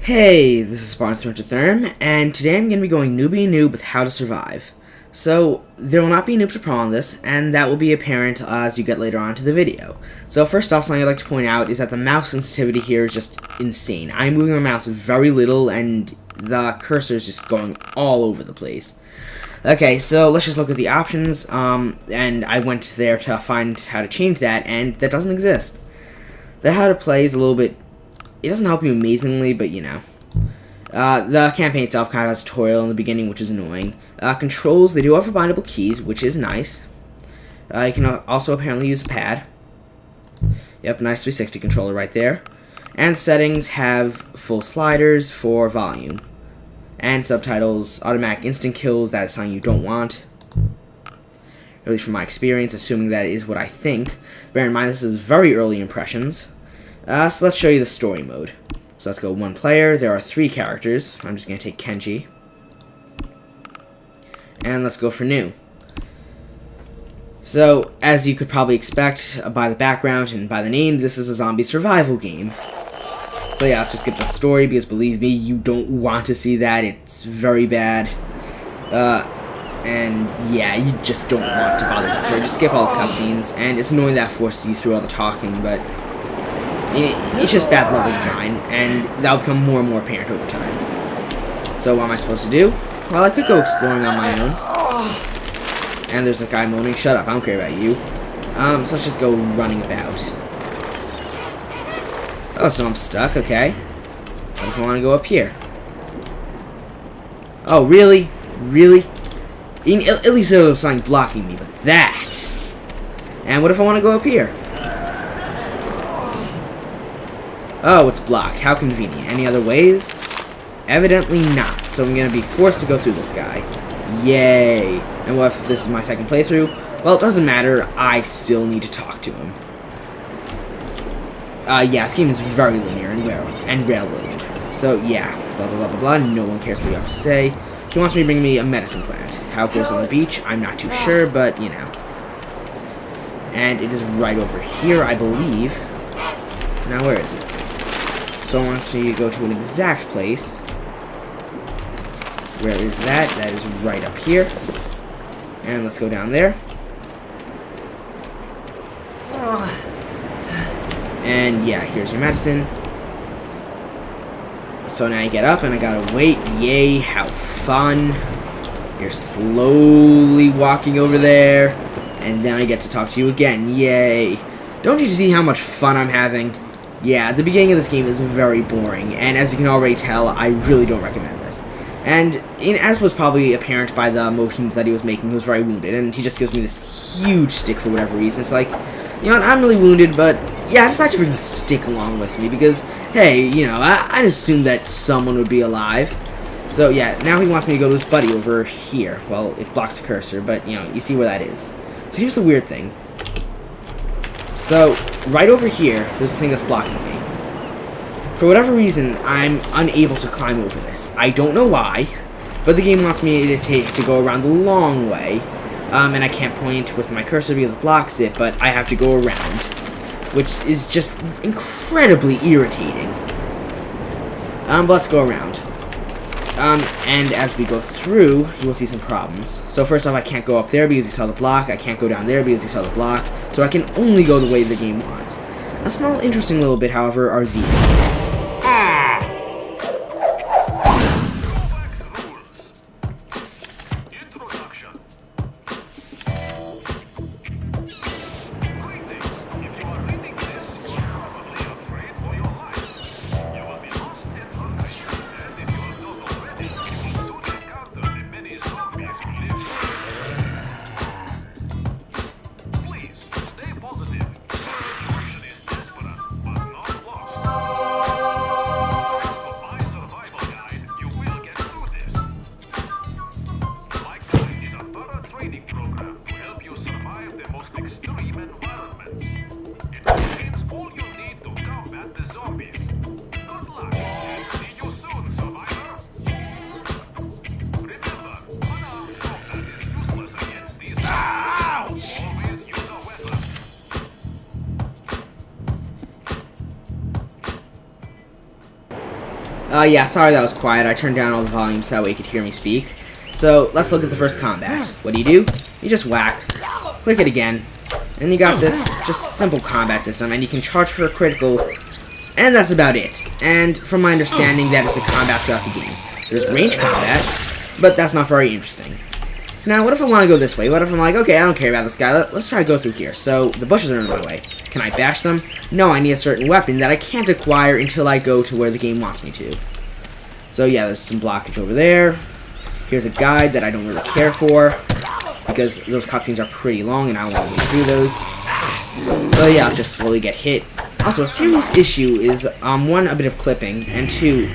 Hey, this is Therm, and today I'm going to be going Nooby and Noob with How to Survive. So, there will not be a Noob to Pro on this, and that will be apparent as you get later on to the video. So first off, something I'd like to point out is that the mouse sensitivity here is just insane. I'm moving my mouse very little, and the cursor is just going all over the place. Okay, so let's just look at the options, and I went there to find how to change that, and that doesn't exist. The how to play is a little bit... It doesn't help you amazingly, but you know. The campaign itself kind of has a tutorial in the beginning, which is annoying. Controls, they do offer bindable keys, which is nice. You can also apparently use a pad. Yep, nice 360 controller right there. And settings have full sliders for volume. And subtitles, automatic instant kills, that is something you don't want. At least from my experience, assuming that is what I think. Bear in mind, this is very early impressions. So let's show you the story mode. So let's go one player. There are 3 characters. I'm just going to take Kenji. And let's go for new. So, as you could probably expect by the background and by the name, this is a zombie survival game. So yeah, let's just skip the story, because believe me, you don't want to see that. It's very bad. And yeah, you just don't want to bother with the story. Just skip all the cutscenes, and it's annoying that forces you through all the talking, but it's just bad level design, and that'll become more and more apparent over time. So what am I supposed to do? Well, I could go exploring on my own. And there's a guy moaning. Shut up, I don't care about you. So let's just go running about. Oh, so I'm stuck, okay. What if I want to go up here? Oh, really? Really? At least there was something blocking me, but that... And what if I want to go up here? Oh, it's blocked. How convenient. Any other ways? Evidently not. So I'm going to be forced to go through this guy. Yay. And what if this is my second playthrough? Well, it doesn't matter. I still need to talk to him. Yeah, this game is very linear and railroaded. So, yeah. Blah, blah, blah, blah, blah. No one cares what you have to say. He wants me to bring me a medicine plant. How it grows on the beach, I'm not too sure, but, you know. And it is right over here, I believe. Now, where is it? So I want you to go to an exact place. Where is that? That is right up here. And let's go down there. And yeah, here's your medicine. So now you get up and I gotta wait. Yay, how fun. You're slowly walking over there. And then I get to talk to you again. Yay. Don't you see how much fun I'm having? Yeah, the beginning of this game is very boring, and as you can already tell, I really don't recommend this. And as was probably apparent by the motions that he was making, he was very wounded, and he just gives me this huge stick for whatever reason. It's like, you know, I'm really wounded, but yeah, I decided to bring the stick along with me, because, hey, you know, I'd assume that someone would be alive. So yeah, now he wants me to go to his buddy over here. Well, it blocks the cursor, but, you know, you see where that is. So here's the weird thing. So, right over here, there's a thing that's blocking me. For whatever reason, I'm unable to climb over this. I don't know why, but the game wants me to go around the long way. And I can't point with my cursor because it blocks it, but I have to go around, which is just incredibly irritating. But let's go around. And as we go through, you will see some problems. So first off, I can't go up there because he saw the block. I can't go down there because he saw the block. So I can only go the way the game wants. A small interesting little bit, however, are these. Yeah, sorry that was quiet. I turned down all the volume so that way you could hear me speak. So, let's look at the first combat. What do? You just whack, click it again, and you got this just simple combat system, and you can charge for a critical, and that's about it. And from my understanding, that is the combat throughout the game. There's range combat, but that's not very interesting. So now, what if I want to go this way? What if I'm like, okay, I don't care about this guy, let's try to go through here. So, the bushes are in my way. Can I bash them? No, I need a certain weapon that I can't acquire until I go to where the game wants me to. So yeah, there's some blockage over there. Here's a guide that I don't really care for, because those cutscenes are pretty long and I don't want to wait through those. So yeah, I'll just slowly get hit. Also, a serious issue is, one, a bit of clipping, and two,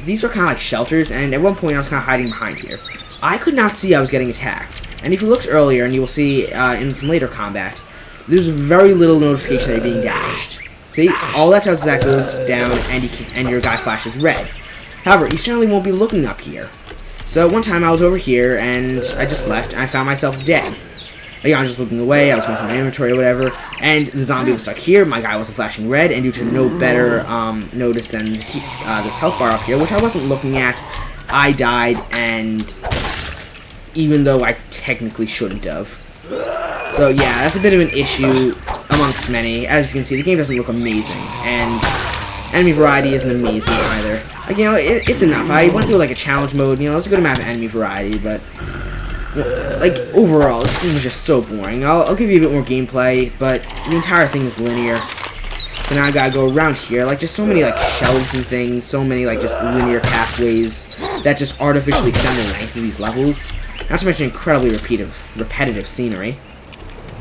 these were kind of like shelters, and at one point I was kind of hiding behind here. I could not see I was getting attacked. And if you looked earlier, and you will see in some later combat, there's very little notification that you're being damaged. See, all that does is that goes down, and your guy flashes red. However, you certainly won't be looking up here. So one time I was over here, and I just left, and I found myself dead. Like, I was just looking away, I was going through my inventory or whatever, and the zombie was stuck here, my guy wasn't flashing red, and due to no better notice than this health bar up here, which I wasn't looking at, I died, and even though I technically shouldn't have. So yeah, that's a bit of an issue amongst many. As you can see, the game doesn't look amazing, and enemy variety isn't amazing either. Like, you know, it's enough. I went through like a challenge mode, you know, it's a good amount of enemy variety, but like overall, this game is just so boring. I'll give you a bit more gameplay, but the entire thing is linear. So now I gotta go around here, like just so many like shelves and things, so many like just linear pathways that just artificially extend the length of these levels. Not to mention incredibly repetitive scenery.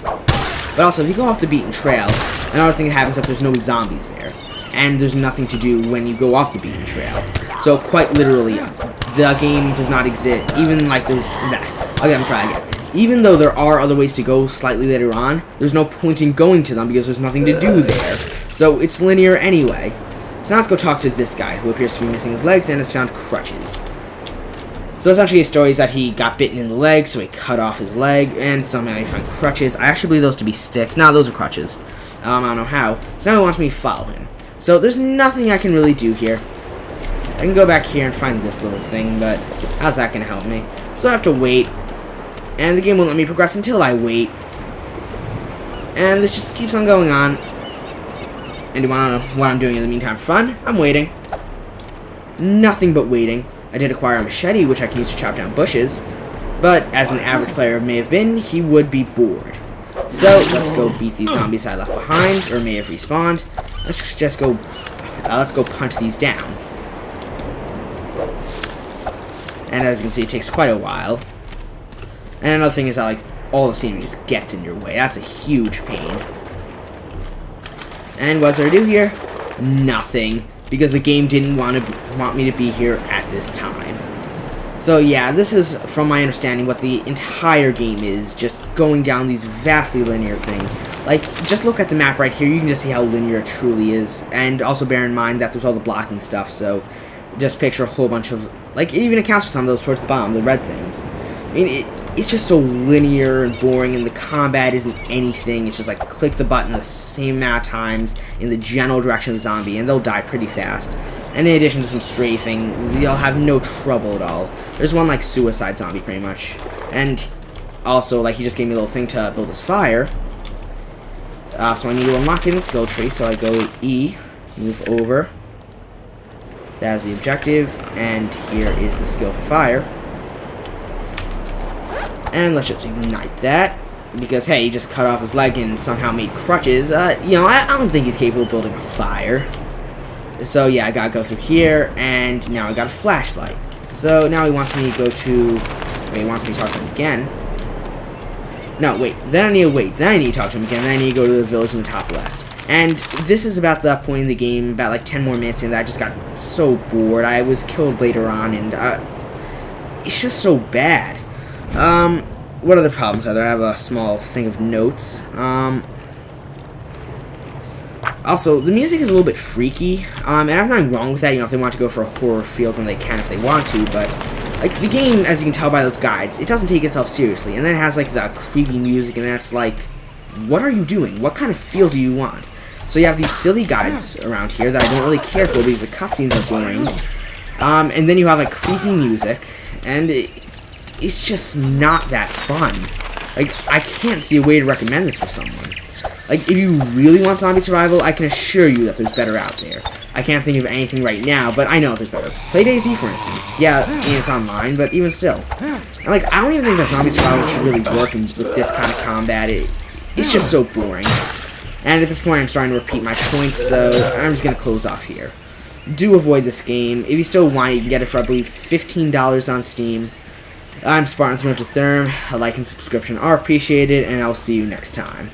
But also, if you go off the beaten trail, another thing that happens is that there's no zombies there. And there's nothing to do when you go off the beaten trail. So, quite literally, the game does not exist. Even like there's... Okay, I'm trying again. Even though there are other ways to go slightly later on, there's no point in going to them because there's nothing to do there. So, it's linear anyway. So now let's go talk to this guy, who appears to be missing his legs and has found crutches. So essentially his story is that he got bitten in the leg, so he cut off his leg, and somehow he found crutches. I actually believe those to be sticks. No, those are crutches. I don't know how. So now he wants me to follow him. So there's nothing I can really do here. I can go back here and find this little thing, but how's that going to help me? So I have to wait, and the game won't let me progress until I wait. And this just keeps on going on. And do you want to know what I'm doing in the meantime for fun? I'm waiting. Nothing but waiting. I did acquire a machete, which I can use to chop down bushes, but as an average player may have been, he would be bored. So, let's go beat these zombies I left behind, or may have respawned. Let's just go, let's go punch these down. And as you can see, it takes quite a while. And another thing is that, like, all the scenery just gets in your way. That's a huge pain. And what's there to do here? Nothing. Because the game didn't want me to be here at this time. So yeah, this is, from my understanding, what the entire game is, just going down these vastly linear things. Like, just look at the map right here, you can just see how linear it truly is, and also bear in mind that there's all the blocking stuff, so just picture a whole bunch of, like, it even accounts for some of those towards the bottom, the red things. I mean, it's just so linear and boring, and the combat isn't anything. It's just like click the button the same amount of times in the general direction of the zombie, and they'll die pretty fast. And in addition to some strafing, you'll have no trouble at all. There's one like suicide zombie pretty much, and also like he just gave me a little thing to build this fire. So I need to unlock it in skill tree. So I go E, move over. That is the objective, and here is the skill for fire. And let's just ignite that, because hey, he just cut off his leg and somehow made crutches. You know, I don't think he's capable of building a fire. So yeah, I gotta go through here, and now I got a flashlight. So now he wants me to go to... Wait, he wants me to talk to him again. No, wait, then I need to wait. Then I need to talk to him again, then I need to go to the village in the top left. And this is about that point in the game, about like 10 more minutes in, that I just got so bored. I was killed later on, and it's just so bad. What other problems are there? I have a small thing of notes. Also, the music is a little bit freaky, and I'm not wrong with that. You know, if they want to go for a horror feel, then they can if they want to, but, like, the game, as you can tell by those guides, it doesn't take itself seriously, and then it has, like, the creepy music, and that's like, what are you doing? What kind of feel do you want? So you have these silly guides around here that I don't really care for because the cutscenes are boring. And then you have like creepy music, and it's just not that fun. Like, I can't see a way to recommend this for someone. Like, if you really want zombie survival, I can assure you that there's better out there. I can't think of anything right now, but I know there's better. Play DayZ, for instance. Yeah, it's online, but even still. And, like, I don't even think that zombie survival should really work with this kind of combat. It's just so boring. And at this point, I'm starting to repeat my points, so I'm just going to close off here. Do avoid this game. If you still want it, you can get it for, I believe, $15 on Steam. I'm Spartan3 Therm. A like and subscription are appreciated, and I'll see you next time.